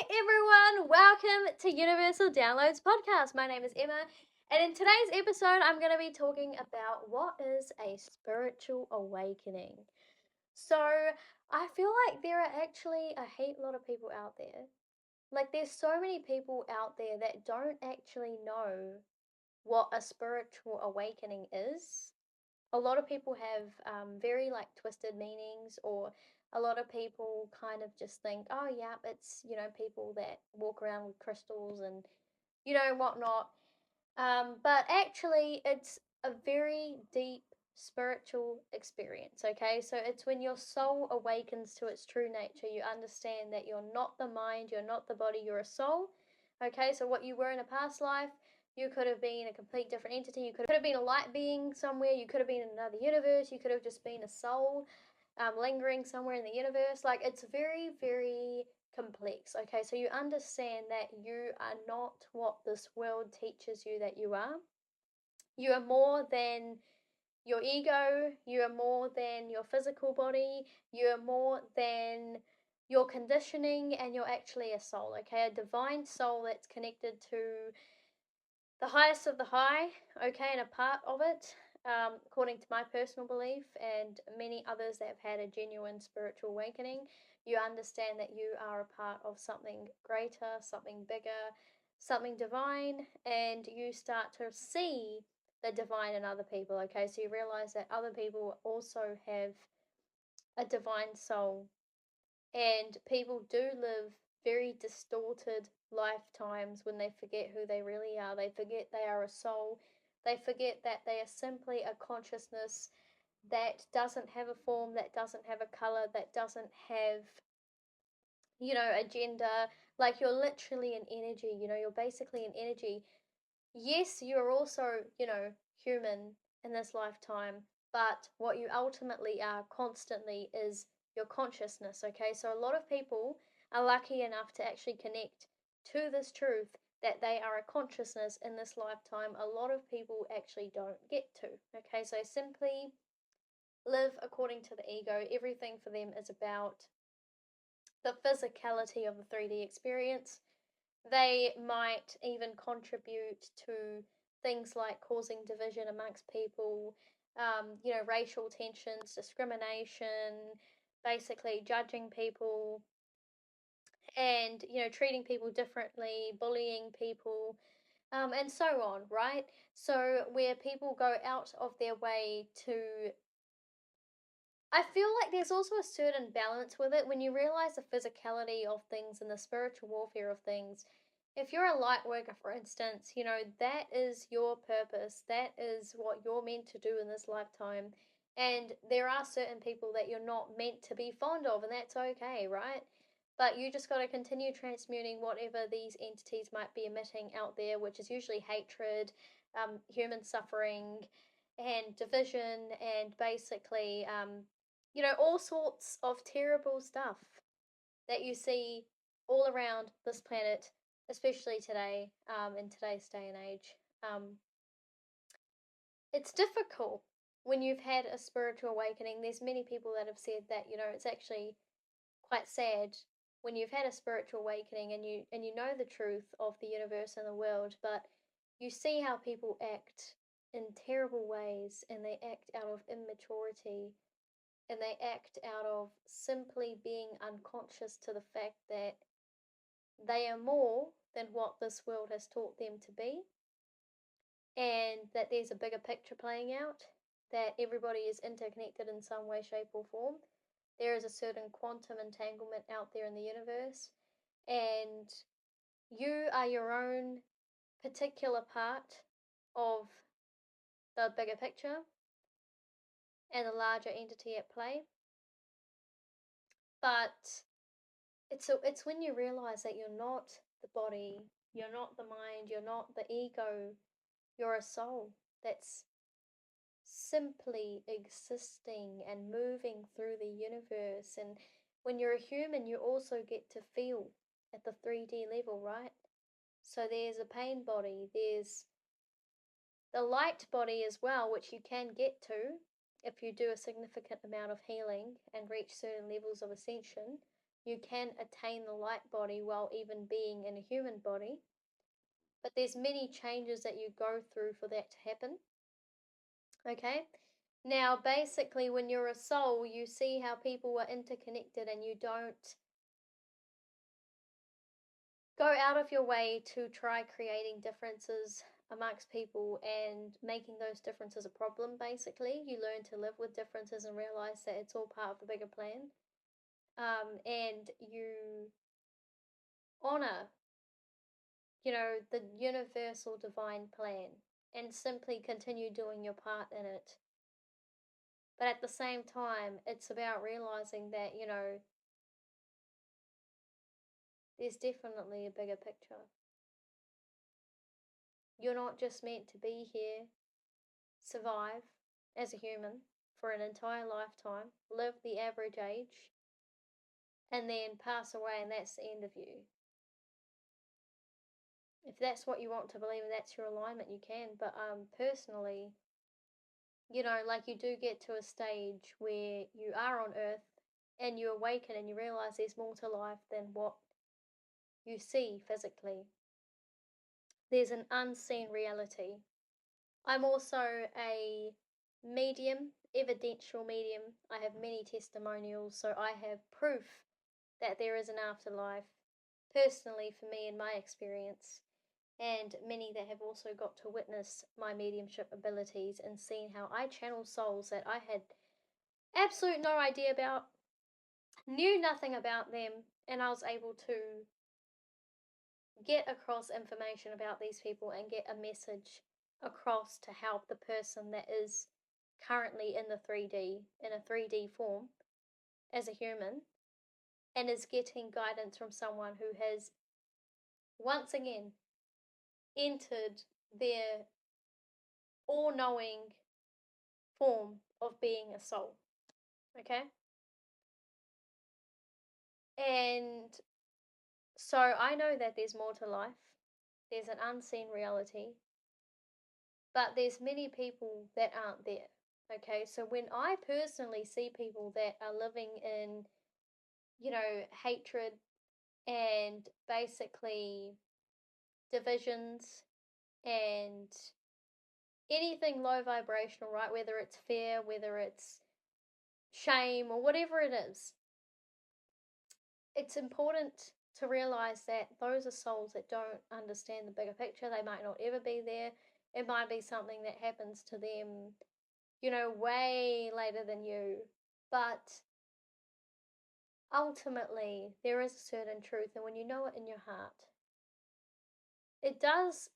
Hi everyone, welcome to Universal Downloads Podcast. My name is Emma, and in today's episode, I'm going to be talking about what is a spiritual awakening. So, I feel like there are actually a heap lot of people out there. Like, there's so many people out there that don't actually know what a spiritual awakening is. A lot of people have very like twisted meanings, or a lot of people kind of just think, oh yeah, it's people that walk around with crystals and whatnot. But actually, it's a very deep spiritual experience. Okay, so it's when your soul awakens to its true nature. You understand that you're not the mind, you're not the body, you're a soul. Okay, so what you were in a past life, you could have been a complete different entity. You could have been a light being somewhere. You could have been in another universe. You could have just been a soul lingering somewhere in the universe. Like, it's very, very complex. Okay, so you understand that you are not what this world teaches you that you are. You are more than your ego, you are more than your physical body, you are more than your conditioning, and you're actually a soul. Okay, a divine soul that's connected to the highest of the high. Okay, and a part of it, according to my personal belief and many others that have had a genuine spiritual awakening, you understand that you are a part of something greater, something bigger, something divine, and you start to see the divine in other people. Okay, so you realize that other people also have a divine soul, and people do live very distorted lifetimes when they forget who they really are. They forget they are a soul. They forget that they are simply a consciousness that doesn't have a form, that doesn't have a color, that doesn't have, a gender. Like, you're literally an energy, you're basically an energy. Yes, you're also, human in this lifetime, but what you ultimately are constantly is your consciousness, okay? So a lot of people are lucky enough to actually connect to this truth that they are a consciousness in this lifetime. A lot of people actually don't get to, okay? So simply live according to the ego. Everything for them is about the physicality of the 3D experience. They might even contribute to things like causing division amongst people, racial tensions, discrimination, basically judging people, and, treating people differently, bullying people, and so on, right? So, where people go out of their way to, I feel like there's also a certain balance with it when you realize the physicality of things and the spiritual warfare of things. If you're a light worker, for instance, that is your purpose. That is what you're meant to do in this lifetime. And there are certain people that you're not meant to be fond of, and that's okay, right? But you just got to continue transmuting whatever these entities might be emitting out there, which is usually hatred, human suffering, and division, and basically, all sorts of terrible stuff that you see all around this planet, especially today, in today's day and age. It's difficult when you've had a spiritual awakening. There's many people that have said that, it's actually quite sad when you've had a spiritual awakening and you know the truth of the universe and the world, but you see how people act in terrible ways, and they act out of immaturity, and they act out of simply being unconscious to the fact that they are more than what this world has taught them to be, and that there's a bigger picture playing out, that everybody is interconnected in some way, shape, or form. There is a certain quantum entanglement out there in the universe, and you are your own particular part of the bigger picture and the larger entity at play. But it's when you realize that you're not the body, you're not the mind, you're not the ego, you're a soul that's simply existing and moving through the universe. And when you're a human, you also get to feel at the 3D level, right? So there's a pain body, there's the light body as well, which you can get to if you do a significant amount of healing and reach certain levels of ascension. You can attain the light body while even being in a human body. But there's many changes that you go through for that to happen. Okay? Now, basically, when you're a soul, you see how people are interconnected and you don't go out of your way to try creating differences amongst people and making those differences a problem. Basically, you learn to live with differences and realize that it's all part of the bigger plan. And you honor, the universal divine plan and simply continue doing your part in it. But at the same time, it's about realizing that, there's definitely a bigger picture. You're not just meant to be here, survive as a human for an entire lifetime, live the average age, and then pass away, and that's the end of you. If that's what you want to believe and that's your alignment, you can. But personally, like you do get to a stage where you are on earth and you awaken and you realize there's more to life than what you see physically. There's an unseen reality. I'm also a medium, evidential medium. I have many testimonials, so I have proof that there is an afterlife, personally for me in my experience, and many that have also got to witness my mediumship abilities and seen how I channel souls that I had absolute no idea about, knew nothing about them, and I was able to get across information about these people and get a message across to help the person that is currently in the 3D, in a 3D form as a human, and is getting guidance from someone who has once again entered their all knowing form of being a soul. Okay? And so I know that there's more to life, there's an unseen reality, but there's many people that aren't there. Okay, so when I personally see people that are living in, hatred and basically divisions and anything low vibrational, right? Whether it's fear, whether it's shame, or whatever it is, it's important to realize that those are souls that don't understand the bigger picture. They might not ever be there. It might be something that happens to them, way later than you. But ultimately, there is a certain truth, and when you know it in your heart, it does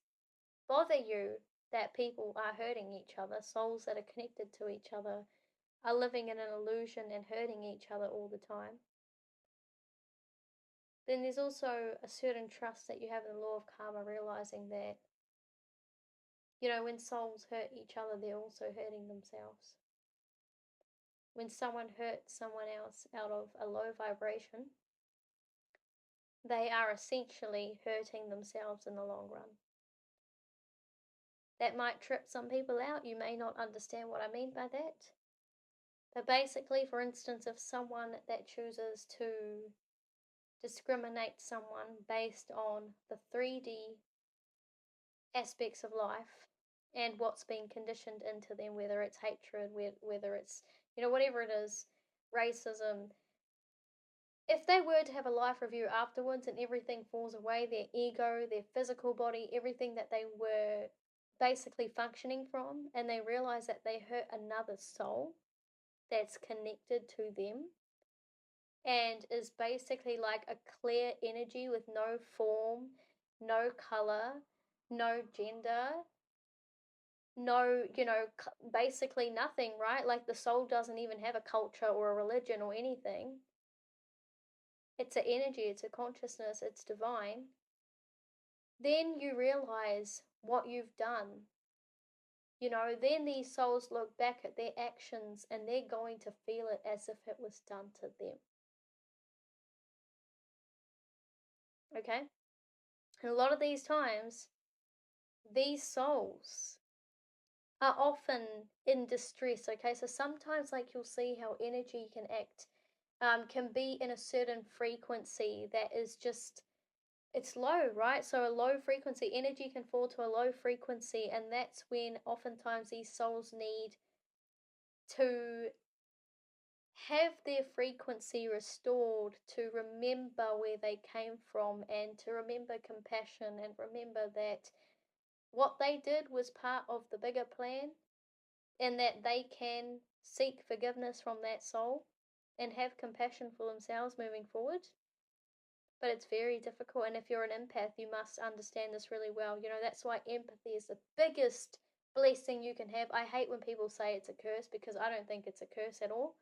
bother you that people are hurting each other, souls that are connected to each other are living in an illusion and hurting each other all the time. Then there's also a certain trust that you have in the law of karma, realizing that, when souls hurt each other, they're also hurting themselves. When someone hurts someone else out of a low vibration, they are essentially hurting themselves in the long run. That might trip some people out. You may not understand what I mean by that. But basically, for instance, if someone that chooses to discriminate someone based on the 3D aspects of life and what's been conditioned into them, whether it's hatred, whether it's, whatever it is, racism, if they were to have a life review afterwards and everything falls away, their ego, their physical body, everything that they were basically functioning from, and they realize that they hurt another soul that's connected to them and is basically like a clear energy with no form, no color, no gender, no, basically nothing, right? Like the soul doesn't even have a culture or a religion or anything. It's an energy, it's a consciousness, it's divine. Then you realize what you've done. Then these souls look back at their actions and they're going to feel it as if it was done to them. Okay? And a lot of these times, these souls are often in distress. Okay? So sometimes, like, you'll see how energy can act can be in a certain frequency that is just it's low, right? So a low frequency energy can fall to a low frequency, and that's when oftentimes these souls need to have their frequency restored, to remember where they came from and to remember compassion and remember that what they did was part of the bigger plan, and that they can seek forgiveness from that soul and have compassion for themselves moving forward. But it's very difficult, and if you're an empath, you must understand this really well. That's why empathy is the biggest blessing you can have. I hate when people say it's a curse, because I don't think it's a curse at all.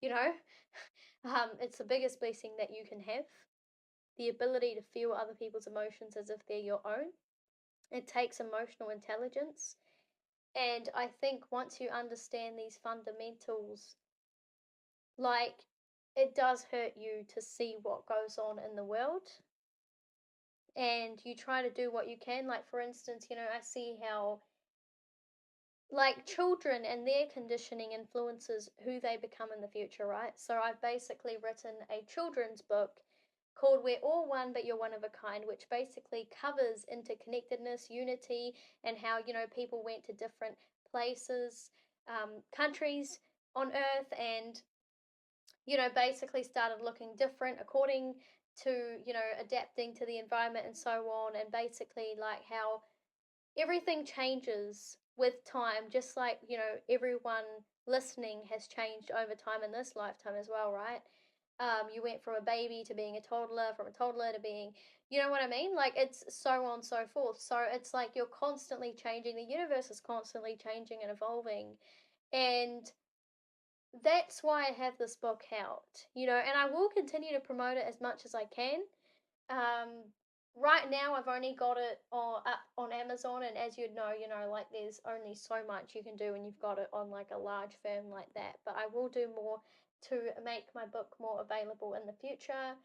you know it's the biggest blessing that you can have, the ability to feel other people's emotions as if they're your own. It takes emotional intelligence, and I think once you understand these fundamentals, like, it does hurt you to see what goes on in the world, and you try to do what you can. Like, for instance, I see how, like, children and their conditioning influences who they become in the future, right? So I've basically written a children's book called We're All One But You're One of a Kind, which basically covers interconnectedness, unity, and how, people went to different places, countries on earth, and, basically started looking different according to, adapting to the environment and so on, and basically like how everything changes with time, just like, everyone listening has changed over time in this lifetime as well, right? You went from a baby to being a toddler, from a toddler to being, you know what I mean? Like, it's so on, so forth. So it's like you're constantly changing. The universe is constantly changing and evolving. And that's why I have this book out, and I will continue to promote it as much as I can. Um, right now, I've only got it up on Amazon, and as you'd know, like, there's only so much you can do when you've got it on like a large firm like that. But I will do more to make my book more available in the future.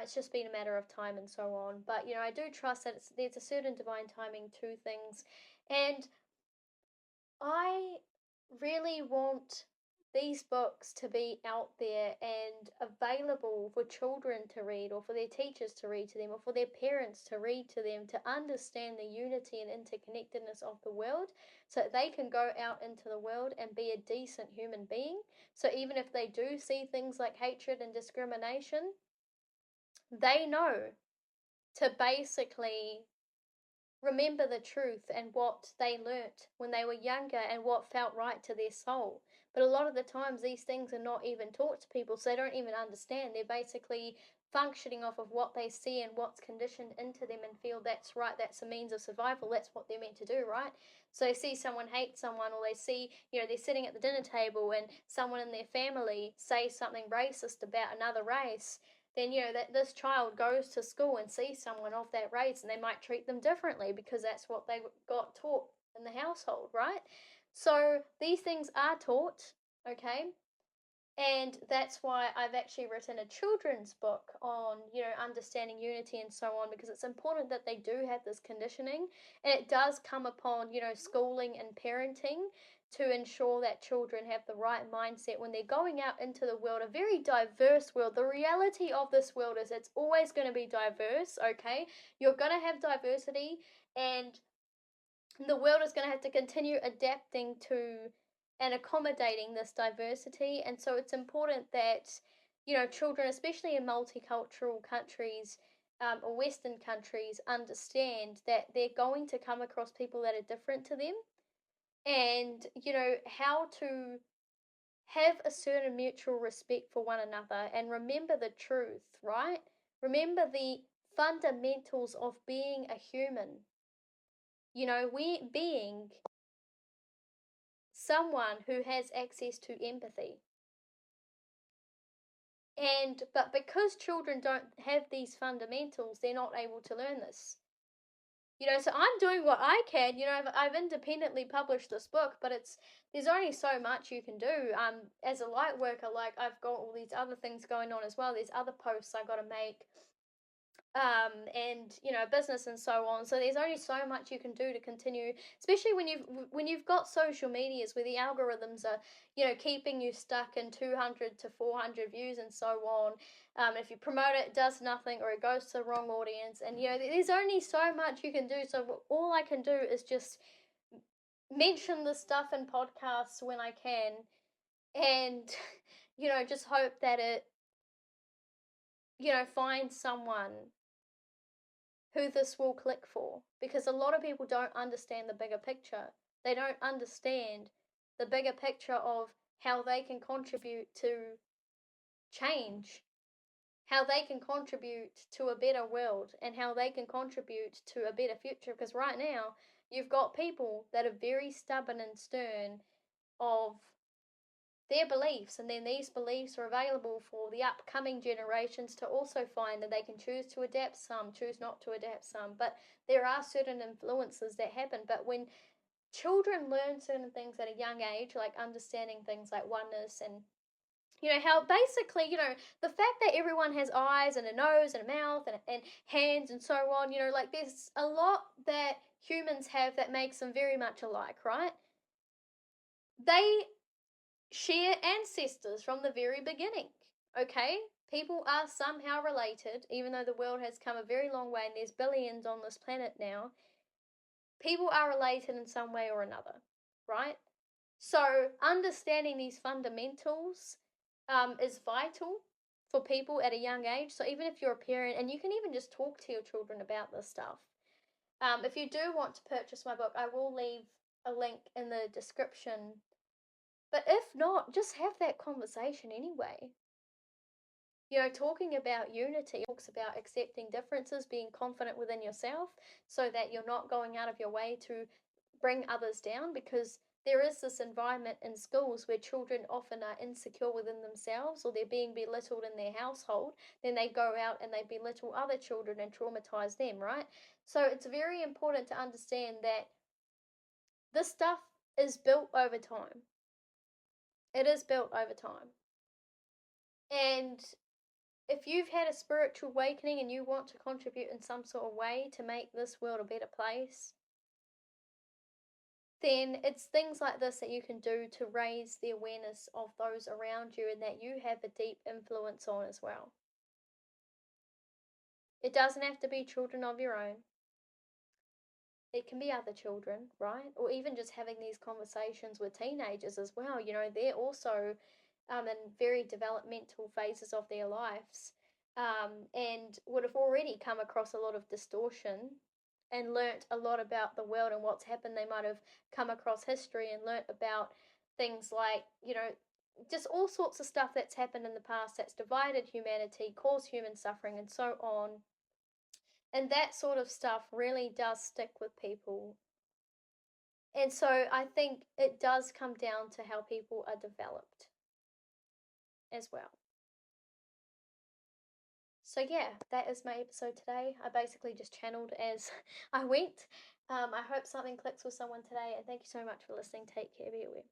It's just been a matter of time and so on. But I do trust that there's a certain divine timing to things, and I really want these books to be out there and available for children to read, or for their teachers to read to them, or for their parents to read to them, to understand the unity and interconnectedness of the world, so that they can go out into the world and be a decent human being. So even if they do see things like hatred and discrimination, they know to basically remember the truth and what they learnt when they were younger and what felt right to their soul. But a lot of the times, these things are not even taught to people, so they don't even understand. They're basically functioning off of what they see and what's conditioned into them, and feel that's right, that's a means of survival, that's what they're meant to do, right? So they see someone hate someone, or they see, they're sitting at the dinner table and someone in their family say something racist about another race, then that this child goes to school and sees someone of that race, and they might treat them differently because that's what they got taught in the household, right? So these things are taught, okay? And that's why I've actually written a children's book on, understanding unity and so on, because it's important that they do have this conditioning, and it does come upon, schooling and parenting, to ensure that children have the right mindset when they're going out into the world, a very diverse world. The reality of this world is it's always going to be diverse, okay? You're going to have diversity, and the world is going to have to continue adapting to and accommodating this diversity. And so it's important that, children, especially in multicultural countries, or Western countries, understand that they're going to come across people that are different to them, and, how to have a certain mutual respect for one another, and remember the truth, right? Remember the fundamentals of being a human. We being someone who has access to empathy. But because children don't have these fundamentals, they're not able to learn this. So I'm doing what I can. I've independently published this book, but there's only so much you can do. As a light worker, like, I've got all these other things going on as well. There's other posts I got to make. and business and so on. So there's only so much you can do to continue, especially when you've got social medias where the algorithms are keeping you stuck in 200 to 400 views and so on. If you promote it, it does nothing, or it goes to the wrong audience, and there's only so much you can do. So all I can do is just mention the stuff in podcasts when I can, and just hope that it finds someone who this will click for, because a lot of people don't understand the bigger picture. They don't understand the bigger picture of how they can contribute to change, how they can contribute to a better world, and how they can contribute to a better future. Because right now, you've got people that are very stubborn and stern of their beliefs, and then these beliefs are available for the upcoming generations to also find, that they can choose to adapt some, choose not to adapt some. But there are certain influences that happen. But when children learn certain things at a young age, like understanding things like oneness, and how basically, the fact that everyone has eyes and a nose and a mouth and hands and so on, like there's a lot that humans have that makes them very much alike, right? They share ancestors from the very beginning, okay? People are somehow related, even though the world has come a very long way and there's billions on this planet now. People are related in some way or another, right? So understanding these fundamentals is vital for people at a young age. So even if you're a parent, and you can even just talk to your children about this stuff. If you do want to purchase my book, I will leave a link in the description. But if not, just have that conversation anyway. Talking about unity talks about accepting differences, being confident within yourself, so that you're not going out of your way to bring others down, because there is this environment in schools where children often are insecure within themselves, or they're being belittled in their household. Then they go out and they belittle other children and traumatize them, right? So it's very important to understand that this stuff is built over time. It is built over time. And if you've had a spiritual awakening and you want to contribute in some sort of way to make this world a better place, then it's things like this that you can do to raise the awareness of those around you and that you have a deep influence on as well. It doesn't have to be children of your own. It can be other children, right? Or even just having these conversations with teenagers as well. They're also in very developmental phases of their lives, and would have already come across a lot of distortion and learnt a lot about the world and what's happened. They might have come across history and learnt about things like, just all sorts of stuff that's happened in the past that's divided humanity, caused human suffering, and so on. And that sort of stuff really does stick with people. And so I think it does come down to how people are developed as well. So yeah, that is my episode today. I basically just channeled as I went. I hope something clicks with someone today, and thank you so much for listening. Take care, be aware.